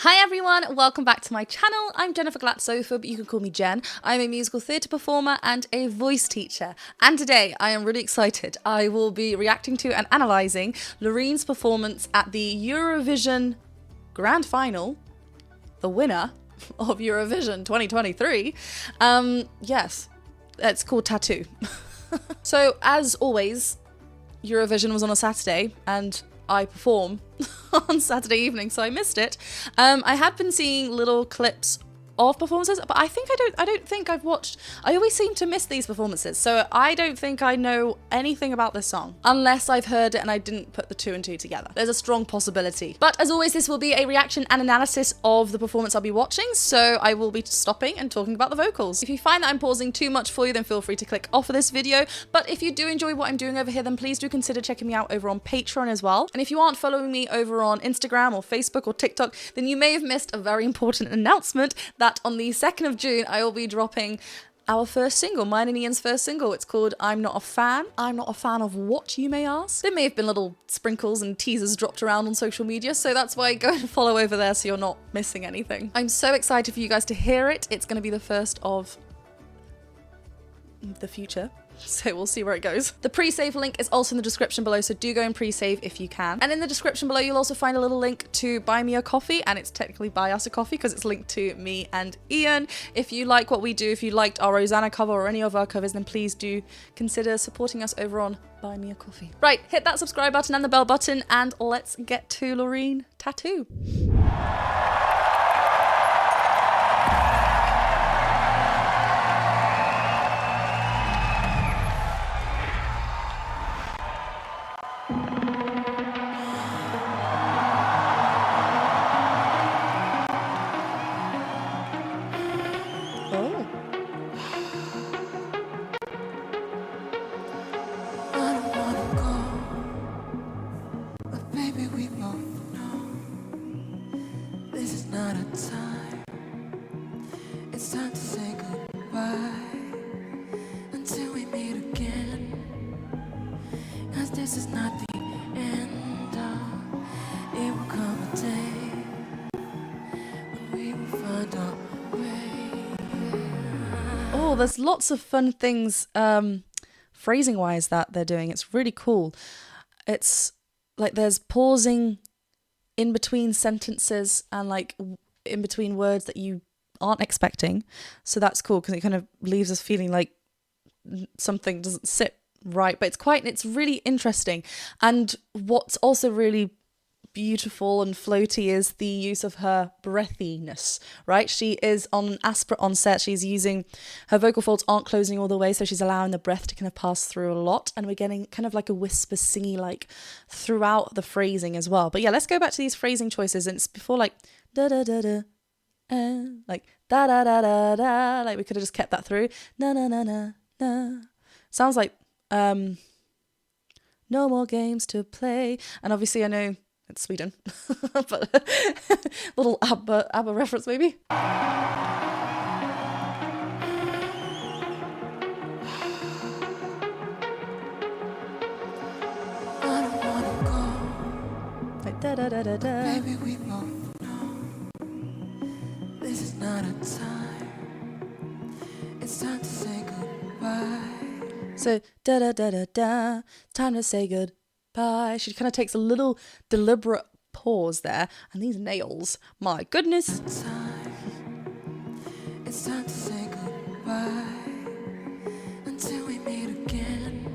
Hi everyone, welcome back to my channel. I'm Jennifer Glatzhofer, but you can call me Jen. I'm a musical theatre performer and a voice teacher. And today I am really excited. I will be reacting to and analysing Loreen's performance at the Eurovision Grand Final, the winner of Eurovision 2023. Yes, it's called Tattoo. So as always, Eurovision was on a Saturday and I perform on Saturday evening, so I missed it. I had been seeing little clips of performances, but I don't think I've watched. I always seem to miss these performances, so I don't think I know anything about this song unless I've heard it and I didn't put the two and two together. There's a strong possibility. But as always, this will be a reaction and analysis of the performance I'll be watching, so I will be stopping and talking about the vocals. If you find that I'm pausing too much for you, then feel free to click off of this video. But if you do enjoy what I'm doing over here, then please do consider checking me out over on Patreon as well. And if you aren't following me over on Instagram or Facebook or TikTok, then you may have missed a very important announcement that on the 2nd of June, I will be dropping our first single, mine and Ian's first single. It's called I'm Not a Fan. I'm not a fan of what, you may ask? There may have been little sprinkles and teasers dropped around on social media, so that's why go and follow over there so you're not missing anything. I'm so excited for you guys to hear it. It's going to be the first of the future. So we'll see where it goes. The pre-save link is also in the description below, so do go and pre-save if you can. And in the description below, you'll also find a little link to buy me a coffee, and it's technically buy us a coffee because it's linked to me and Ian. If you like what we do, if you liked our Rosanna cover or any of our covers, then please do consider supporting us over on Buy Me a Coffee. Right, hit that subscribe button and the bell button, and let's get to Loreen Tattoo. It's time to say goodbye until we meet again, 'cause this is not the end of, it will come a day when we will find our way. Oh, there's lots of fun things phrasing wise that they're doing. It's really cool. It's like there's pausing in between sentences and like in between words that you aren't expecting, so that's cool because it kind of leaves us feeling like something doesn't sit right, but it's really interesting. And what's also really beautiful and floaty is the use of her breathiness, right? She is on aspirate on set. She's using her vocal folds aren't closing all the way, so she's allowing the breath to kind of pass through a lot, and we're getting kind of like a whisper singy like throughout the phrasing as well. But yeah, let's go back to these phrasing choices. And it's before like da da da da, like da da da da da, like we could have just kept that through. Na na na na na. Sounds like no more games to play. And obviously I know it's Sweden, but little ABBA reference maybe. Like da da da da da. Maybe we both know this is not a time. It's time to say goodbye. So da da da da da. Time to say goodbye. She kind of takes a little deliberate pause there, and these nails, my goodness. It's time to say goodbye until we meet again,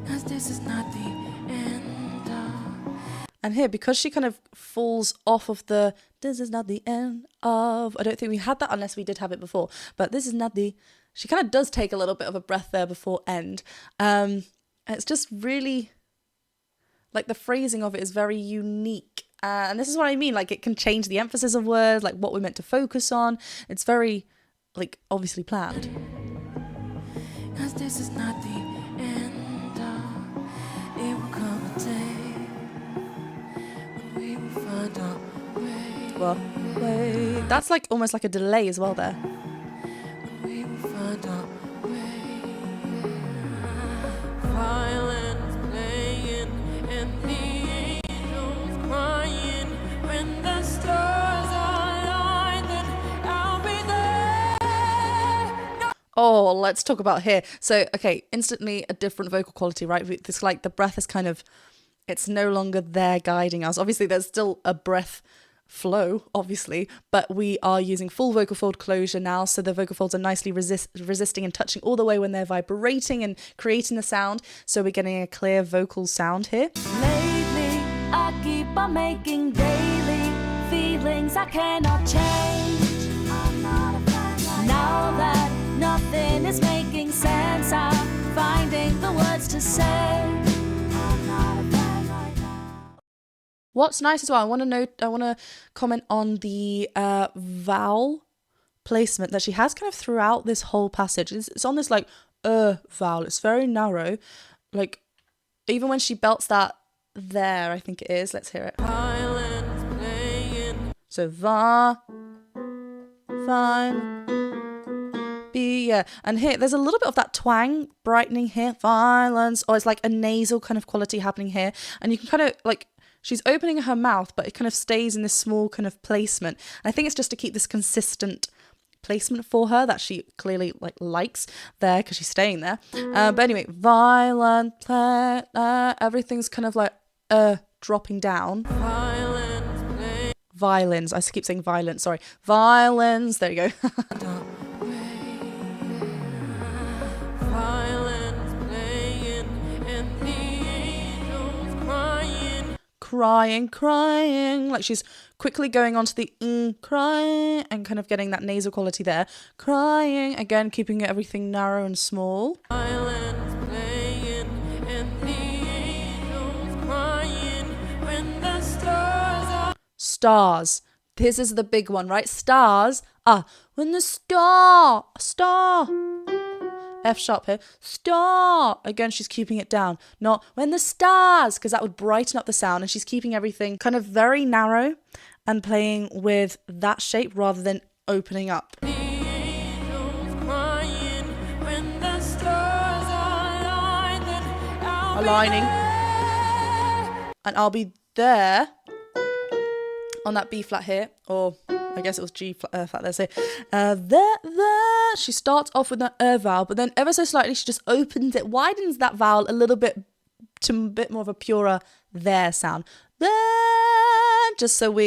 'cause this is not the end of. And here, because she kind of falls off of the this is not the end of, I don't think we had that unless we did have it before, but this is not the, she kind of does take a little bit of a breath there before end. It's just really, like the phrasing of it is very unique. And this is what I mean, like it can change the emphasis of words, like what we're meant to focus on. It's very, like, obviously planned. 'Cause this is not the end of, it will come a day when we will find our way. Well, wait, that's like almost like a delay as well there. When we will find our way. Violence playing and the angels crying when the stars well, let's talk about here. So, okay, instantly a different vocal quality, right? It's like the breath is kind of, it's no longer there guiding us. Obviously, there's still a breath flow, obviously, but we are using full vocal fold closure now, so the vocal folds are nicely resisting and touching all the way when they're vibrating and creating the sound, so we're getting a clear vocal sound here. Lately, I keep on making daily feelings I cannot change. I'm not a fan like now that nothing is making sense, I'm finding the words to say. I'm not a fan like now. What's nice as well, I want to comment on the vowel placement that she has kind of throughout this whole passage. It's on this like vowel. It's very narrow. Like even when she belts that there, I think it is. Let's hear it. So va, fine, B, yeah. And here, there's a little bit of that twang brightening here. Violence, or it's like a nasal kind of quality happening here. And you can kind of like, she's opening her mouth, but it kind of stays in this small kind of placement. And I think it's just to keep this consistent placement for her that she clearly likes there because she's staying there. But anyway, violent, everything's kind of like dropping down. Violins. I keep saying violence, sorry. Violins. There you go. Crying, like she's quickly going on to the crying and kind of getting that nasal quality there. Crying, again, keeping everything narrow and small. Stars. This is the big one, right? Stars. When the star. F sharp here. Star. Again, she's keeping it down. Not when the stars, because that would brighten up the sound. And she's keeping everything kind of very narrow and playing with that shape rather than opening up. Aligning. And I'll be there on that B flat here, or I guess it was G flat there. So there. She starts off with that vowel, but then ever so slightly she just opens it, widens that vowel a little bit to a bit more of a purer there sound. There, just so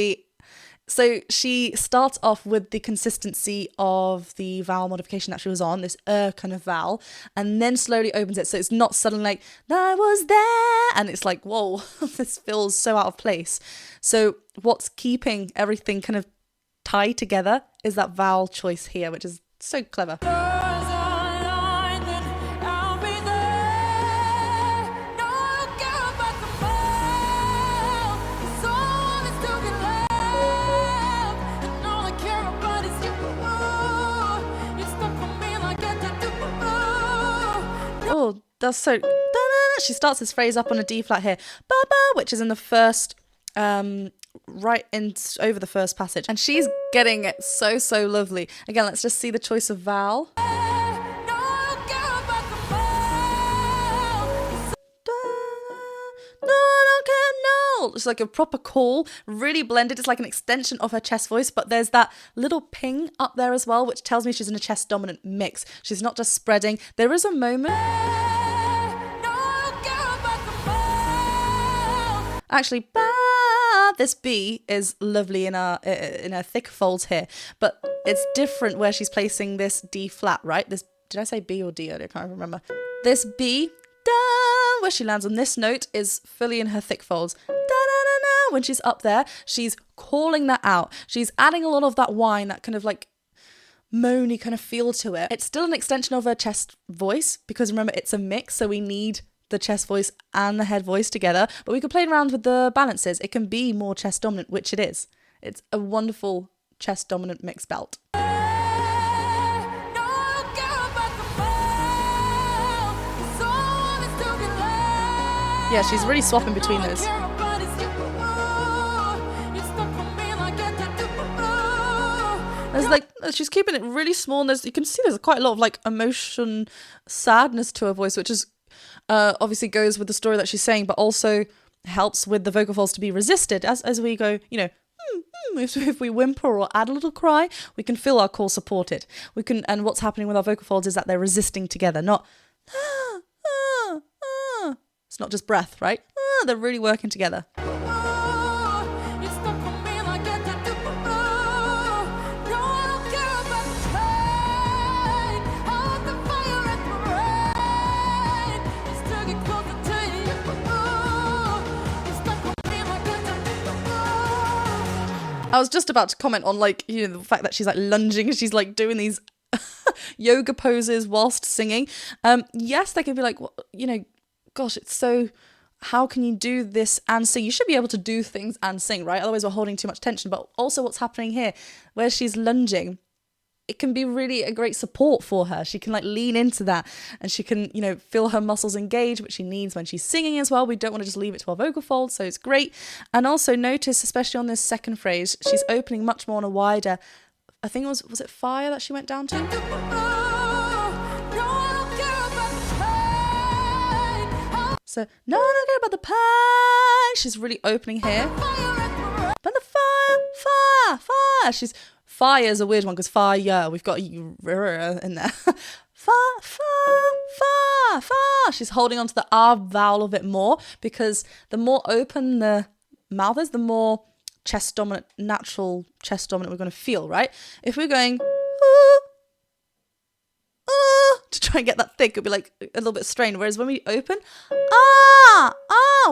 she starts off with the consistency of the vowel modification that she was on, this kind of vowel, and then slowly opens it. So it's not suddenly like, I was there, and it's like, whoa, this feels so out of place. So what's keeping everything kind of tied together is that vowel choice here, which is so clever. Oh, that's so... She starts this phrase up on a D flat here, Baba, which is in the first, right in over the first passage. And she's getting it so lovely. Again, let's just see the choice of vowel. It's like a proper call, really blended. It's like an extension of her chest voice, but there's that little ping up there as well, which tells me she's in a chest dominant mix. She's not just spreading. There is a moment. Actually, this B is lovely in her thick folds here, but it's different where she's placing this D flat, right? This, did I say B or D earlier? I can't remember. This B, da, where she lands on this note is fully in her thick folds. Da, da, da, da. When she's up there, she's calling that out. She's adding a lot of that whine, that kind of like moany kind of feel to it. It's still an extension of her chest voice because remember, it's a mix, so we need the chest voice and the head voice together, but we could play around with the balances. It can be more chest dominant, which it is. It's a wonderful chest dominant mix belt. Yeah, she's really swapping between those. There's like, she's keeping it really small, and you can see there's quite a lot of like emotion, sadness to her voice, which is obviously goes with the story that she's saying, but also helps with the vocal folds to be resisted as we go, if we whimper or add a little cry, we can feel our core supported. We can, and what's happening with our vocal folds is that they're resisting together, not it's not just breath, right? They're really working together. I was just about to comment on, like, you know, the fact that she's like lunging, she's like doing these yoga poses whilst singing. Yes, they could be like, well, you know, gosh, it's so, how can you do this and sing? You should be able to do things and sing, right? Otherwise we're holding too much tension. But also what's happening here, where she's lunging, it can be really a great support for her. She can like lean into that, and she can, you know, feel her muscles engage, which she needs when she's singing as well. We don't want to just leave it to our vocal folds, so it's great. And also notice, especially on this second phrase, she's opening much more on a wider, I think was it fire that she went down to? So, no, I don't care about the pain. She's really opening here. But the fire. Fire is a weird one because fire, we've got in there. Fire. She's holding on to the R vowel a bit more, because the more open the mouth is, the more natural chest dominant we're going to feel, right? If we're going to try and get that thick, it'll be like a little bit strained. Whereas when we open,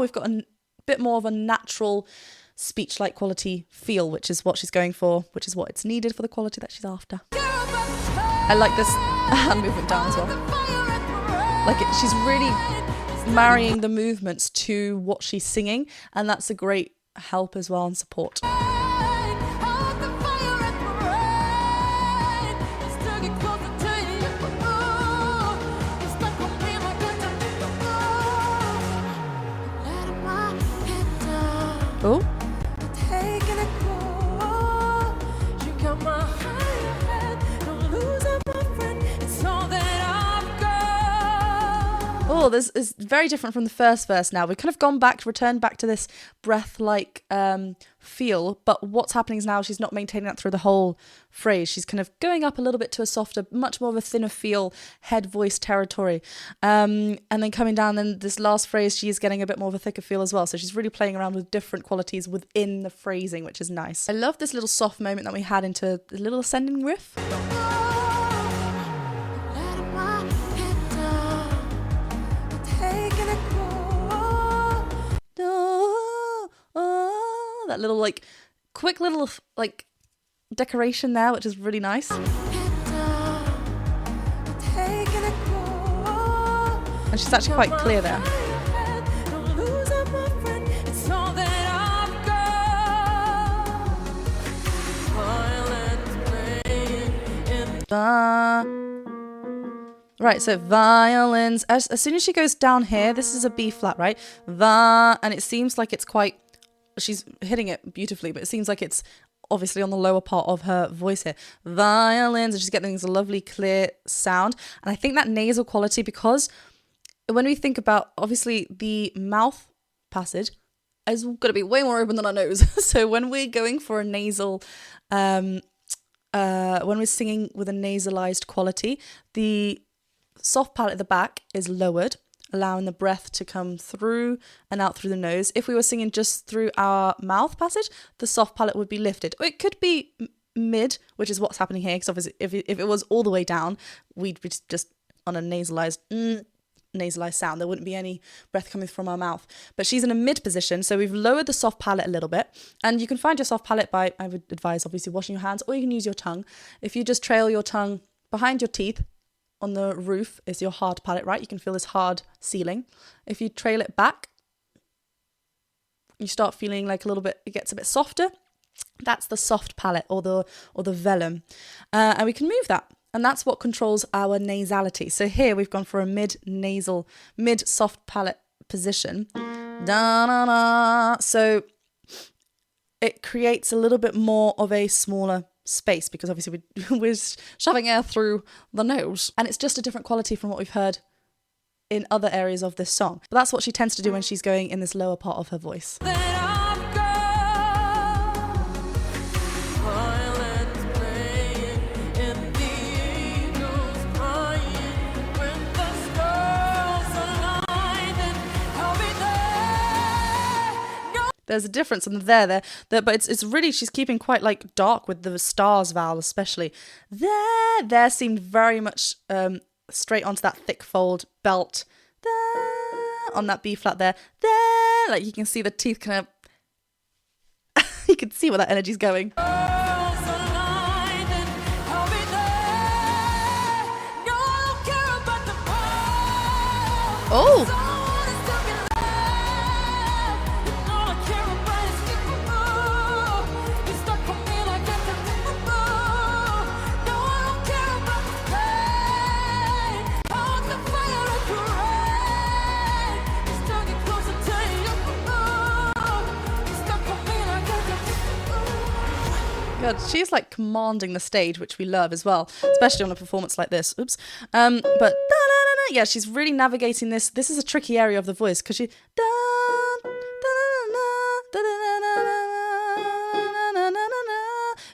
we've got a bit more of a natural speech-like quality feel, which is what she's going for, which is what it's needed for the quality that she's after. I like this hand movement down as well. Like she's really marrying the movements to what she's singing, and that's a great help as well and support. Oh. Oh, this is very different from the first verse now. We've kind of returned back to this breath-like feel, but what's happening is now she's not maintaining that through the whole phrase. She's kind of going up a little bit to a softer, much more of a thinner feel, head voice territory. And then coming down, then this last phrase, she's getting a bit more of a thicker feel as well. So she's really playing around with different qualities within the phrasing, which is nice. I love this little soft moment that we had into a little ascending riff. That little like quick little like decoration there, which is really nice. And she's actually quite clear there. Right, so violins. As soon as she goes down here, this is a B flat, right? And it seems like it's quite, she's hitting it beautifully, but it seems like it's obviously on the lower part of her voice here. Violins, and she's getting this lovely clear sound. And I think that nasal quality, because when we think about, obviously, the mouth passage is going to be way more open than our nose. So when we're going for a nasal, when we're singing with a nasalized quality, the soft palate at the back is lowered, allowing the breath to come through and out through the nose. If we were singing just through our mouth passage, the soft palate would be lifted. Or it could be mid, which is what's happening here, because obviously if it was all the way down, we'd be just on a nasalized sound. There wouldn't be any breath coming from our mouth. But she's in a mid position, so we've lowered the soft palate a little bit. And you can find your soft palate by, I would advise, obviously, washing your hands, or you can use your tongue. If you just trail your tongue behind your teeth, on the roof is your hard palate, right? You can feel this hard ceiling. If you trail it back, you start feeling like a little bit, it gets a bit softer. That's the soft palate or the velum. And we can move that. And that's what controls our nasality. So here we've gone for a mid-nasal, mid-soft palate position. Da-na-na. So it creates a little bit more of a smaller space, because obviously we're shoving air through the nose, and it's just a different quality from what we've heard in other areas of this song. But that's what she tends to do when she's going in this lower part of her voice. there's a difference in there, but it's really, she's keeping quite like dark with the stars vowel, especially. There seemed very much straight onto that thick fold belt. There, on that B flat there, like you can see the teeth kind of, you can see where that energy's going. Oh! God, she's like commanding the stage, which we love as well, especially on a performance like this. Oops. But yeah, she's really navigating this. This is a tricky area of the voice because she.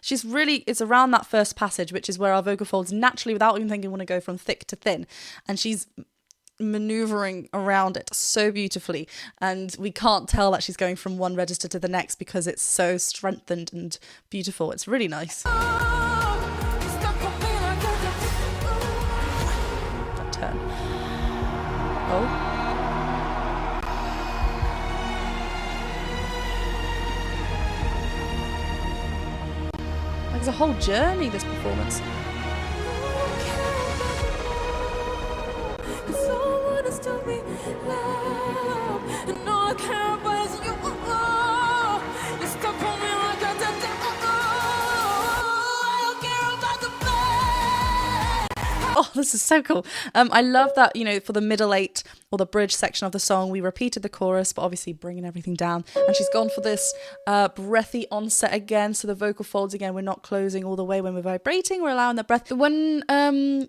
She's really, it's around that first passage, which is where our vocal folds naturally, without even thinking, want to go from thick to thin. And she's maneuvering around it so beautifully, and we can't tell that she's going from one register to the next because it's so strengthened and beautiful. It's really nice. That turn. Oh. Like, there's a whole journey, this performance. Oh, this is so cool. I love that, you know, for the middle eight or the bridge section of the song, we repeated the chorus, but obviously bringing everything down. And she's gone for this breathy onset again. So the vocal folds, again, we're not closing all the way when we're vibrating. We're allowing the breath. When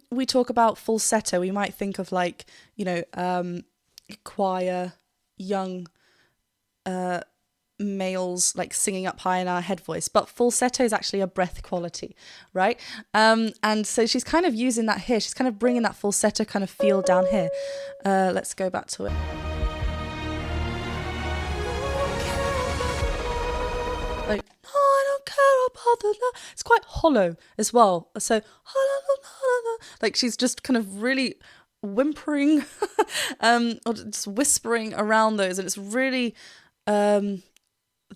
we talk about falsetto, we might think of like, you know, choir, young males like singing up high in our head voice, but falsetto is actually a breath quality, right? And so she's kind of using that here. She's kind of bringing that falsetto kind of feel down here. Let's go back to it. Like, no, I don't care about the love. It's quite hollow as well. So like she's just kind of really whimpering or just whispering around those, and it's really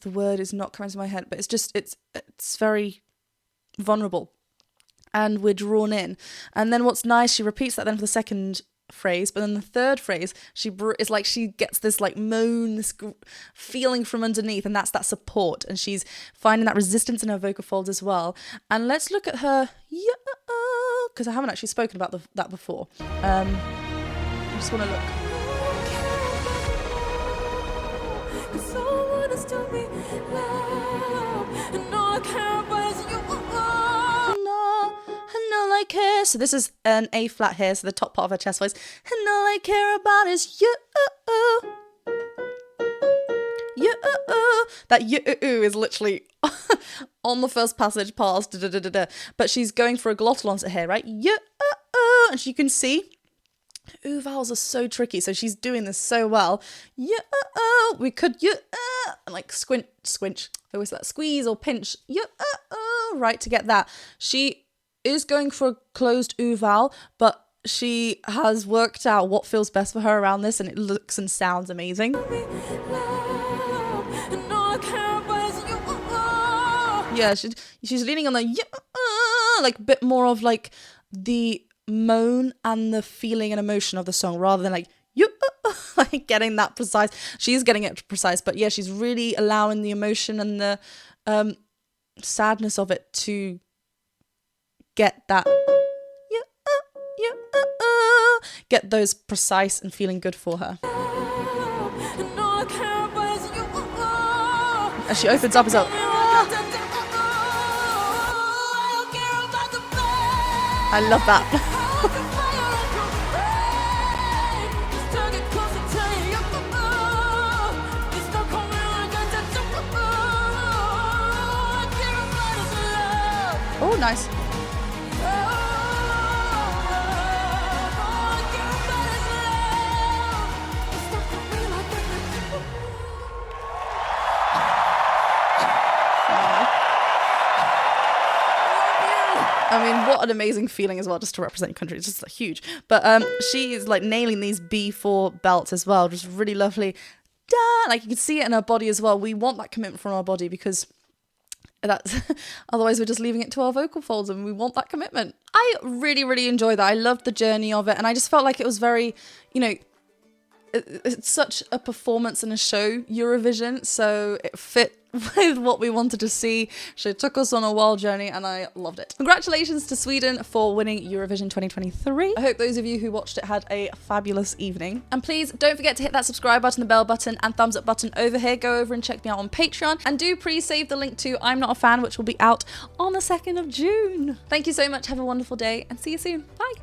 the word is not coming to my head, but it's just it's very vulnerable, and we're drawn in. And then what's nice, she repeats that then for the second phrase, but then the third phrase is like she gets this like moan, this feeling from underneath, and that's that support, and she's finding that resistance in her vocal folds as well. And let's look at her, because I haven't actually spoken about that before. I just want to look. I care. So this is an A flat here, so the top part of her chest voice. And all I care about is you. You. That you is literally on the first passage past. But she's going for a glottal onset here, right? You. And you can see ooh vowels are so tricky. So she's doing this so well. You. We could you like squinch. Always that squeeze or pinch. You. Right, to get that. She is going for a closed ooh vowel, but she has worked out what feels best for her around this, and it looks and sounds amazing. Yeah, she's leaning on the like a bit more of like the moan and the feeling and emotion of the song, rather than like like getting that precise. She's getting it precise, but yeah, she's really allowing the emotion and the sadness of it to get that get those precise and feeling good for her. As she opens up as well. I love that. Oh, nice. I mean, what an amazing feeling as well, just to represent your country. It's just like, huge. But she is like nailing these B4 belts as well, just really lovely. Like you can see it in her body as well. We want that commitment from our body because that's otherwise we're just leaving it to our vocal folds, and we want that commitment. I really, really enjoyed that. I loved the journey of it, and I just felt like it was very, you know, it's such a performance and a show, Eurovision, so it fit with what we wanted to see. She took us on a wild journey and I loved it. Congratulations to Sweden for winning Eurovision 2023. I hope those of you who watched it had a fabulous evening. And please don't forget to hit that subscribe button, the bell button and thumbs up button over here. Go over and check me out on Patreon, and do please save the link to I'm Not a Fan, which will be out on the 2nd of June. Thank you so much. Have a wonderful day and see you soon. Bye.